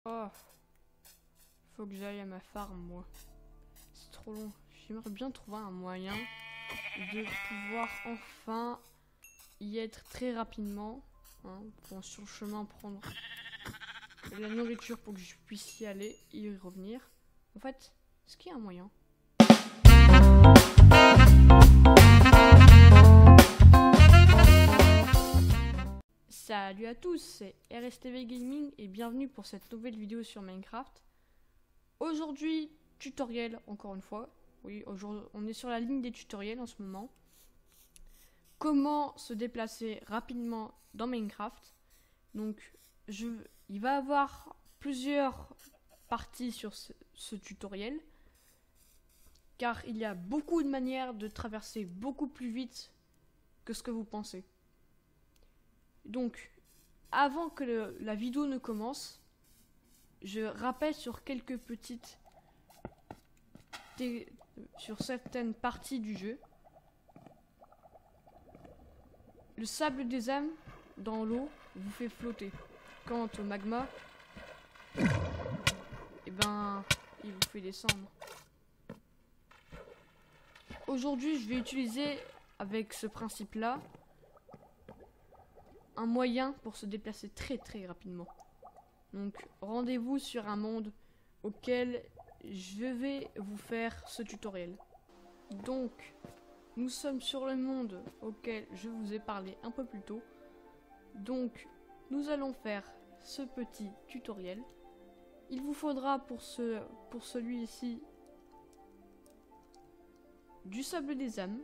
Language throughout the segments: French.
Oh, faut que j'aille à ma farm, moi. C'est trop long. J'aimerais bien trouver un moyen de pouvoir enfin y être très rapidement. Hein, pour sur le chemin prendre la nourriture pour que je puisse y aller et y revenir. En fait, est-ce qu'il y a un moyen? Salut à tous, c'est RSTV Gaming et bienvenue pour cette nouvelle vidéo sur Minecraft. Aujourd'hui, tutoriel encore une fois. Oui, aujourd'hui, on est sur la ligne des tutoriels en ce moment. Comment se déplacer rapidement dans Minecraft. Donc, il va y avoir plusieurs parties sur ce tutoriel. Car il y a beaucoup de manières de traverser beaucoup plus vite que ce que vous pensez. Donc, avant que la vidéo ne commence, je rappelle sur quelques petites... sur certaines parties du jeu. Le sable des âmes dans l'eau vous fait flotter. Quant au magma, eh ben, il vous fait descendre. Aujourd'hui, je vais utiliser avec ce principe-là un moyen pour se déplacer très rapidement. Donc rendez-vous sur un monde auquel je vais vous faire ce tutoriel. Donc nous sommes sur le monde auquel je vous ai parlé un peu plus tôt. Donc nous allons faire ce petit tutoriel. Il vous faudra pour celui-ci du sable des âmes,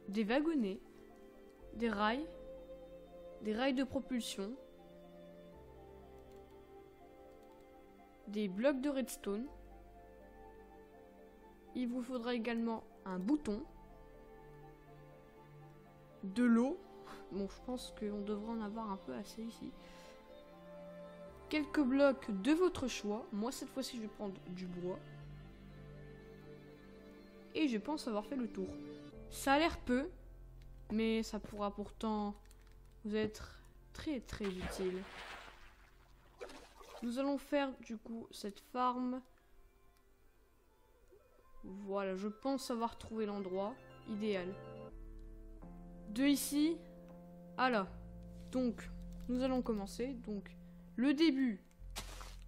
des wagonnets, des rails de propulsion, des blocs de redstone. Il vous faudra également un bouton, de l'eau. Bon, je pense qu'on devrait en avoir un peu assez ici. Quelques blocs de votre choix. Moi, cette fois-ci, je vais prendre du bois. Et je pense avoir fait le tour. Ça a l'air peu, mais ça pourra pourtant vous être très utile. Nous allons faire du coup cette farm. Voilà, je pense avoir trouvé l'endroit idéal. De ici à là. Donc, nous allons commencer. Donc, le début,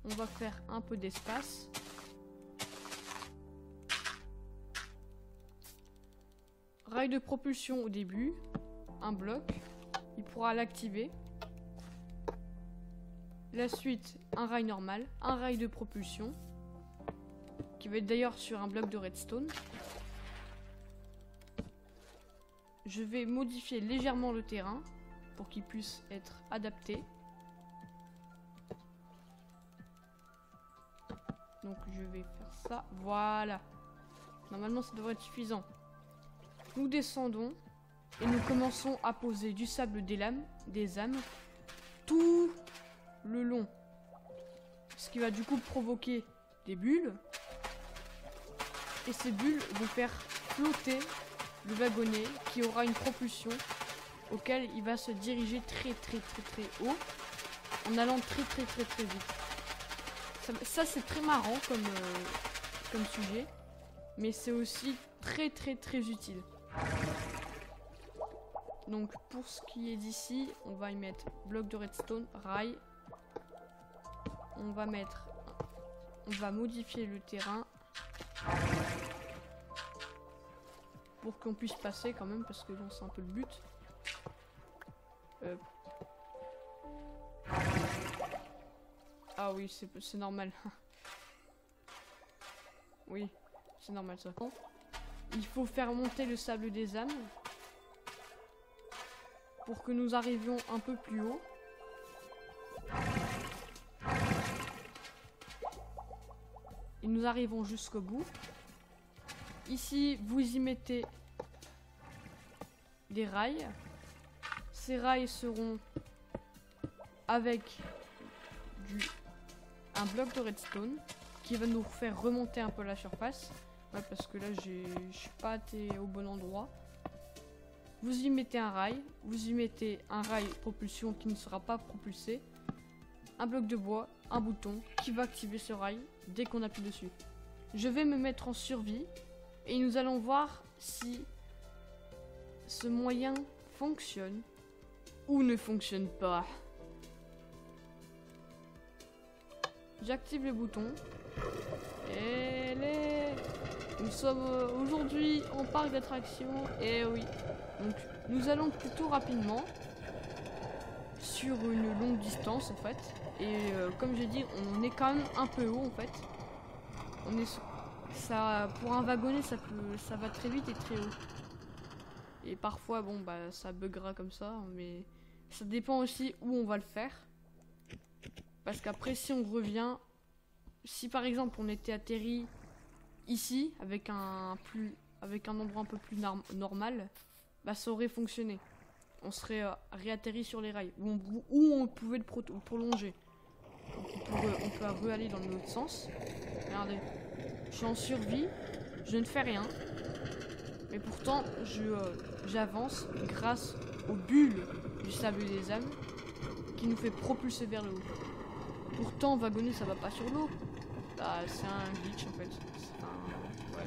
on va faire un peu d'espace. Rail de propulsion au début, un bloc, il pourra l'activer. La suite, un rail normal, un rail de propulsion, qui va être d'ailleurs sur un bloc de redstone. Je vais modifier légèrement le terrain pour qu'il puisse être adapté. Donc je vais faire ça, voilà. Normalement ça devrait être suffisant. Nous descendons et nous commençons à poser du sable des âmes tout le long. Ce qui va du coup provoquer des bulles. Et ces bulles vont faire flotter le wagonnet qui aura une propulsion auquel il va se diriger très haut en allant très vite. Ça c'est très marrant comme sujet, mais c'est aussi très utile. Donc pour ce qui est d'ici, on va y mettre bloc de redstone, rail. On va modifier le terrain pour qu'on puisse passer quand même, parce que bon, c'est un peu le but. Ah oui, c'est normal. Oui, c'est normal ça. Il faut faire monter le sable des âmes pour que nous arrivions un peu plus haut. Et nous arrivons jusqu'au bout. Ici, vous y mettez des rails. Ces rails seront avec un bloc de redstone qui va nous faire remonter un peu la surface. Ouais, parce que là, je suis pas été au bon endroit. vous y mettez un rail, vous y mettez un rail propulsion qui ne sera pas propulsé, un bloc de bois, un bouton qui va activer ce rail dès qu'on appuie dessus. Je vais me mettre en survie et nous allons voir si ce moyen fonctionne ou ne fonctionne pas. J'active le bouton. Et nous sommes aujourd'hui en parc d'attractions. Et oui. Donc nous allons plutôt rapidement sur une longue distance en fait. Et comme j'ai dit, on est quand même un peu haut en fait. On est ça pour un wagonnet, ça va très vite et très haut. Et parfois bon bah ça buggera comme ça, mais ça dépend aussi où on va le faire. Parce qu'après si on revient, si par exemple on était atterri ici avec un endroit un peu plus normal, bah ça aurait fonctionné. On serait réatterri sur les rails où on pouvait le prolonger. Donc on peut aller dans l'autre sens. Regardez, je suis en survie, je ne fais rien, mais pourtant j'avance grâce aux bulles du sable des âmes qui nous fait propulser vers le haut. Pourtant wagonner ça va pas sur l'eau. Bah c'est un glitch en fait. Ouais.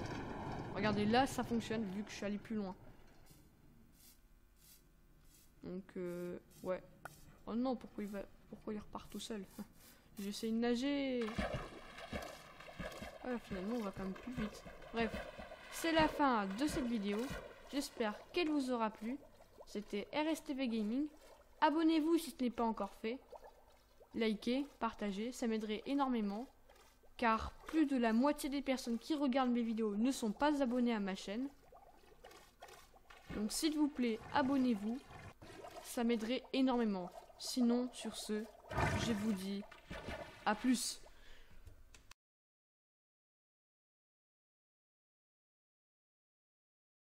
Regardez là ça fonctionne vu que je suis allé plus loin. Donc ouais. Oh non pourquoi il repart tout seul. J'essaie de nager. Ouais, finalement on va quand même plus vite. Bref, c'est la fin de cette vidéo. J'espère qu'elle vous aura plu. C'était RSTV Gaming. Abonnez-vous si ce n'est pas encore fait. Likez, partagez, ça m'aiderait énormément. Car plus de la moitié des personnes qui regardent mes vidéos ne sont pas abonnées à ma chaîne. Donc s'il vous plaît, abonnez-vous. Ça m'aiderait énormément. Sinon, sur ce, je vous dis à plus.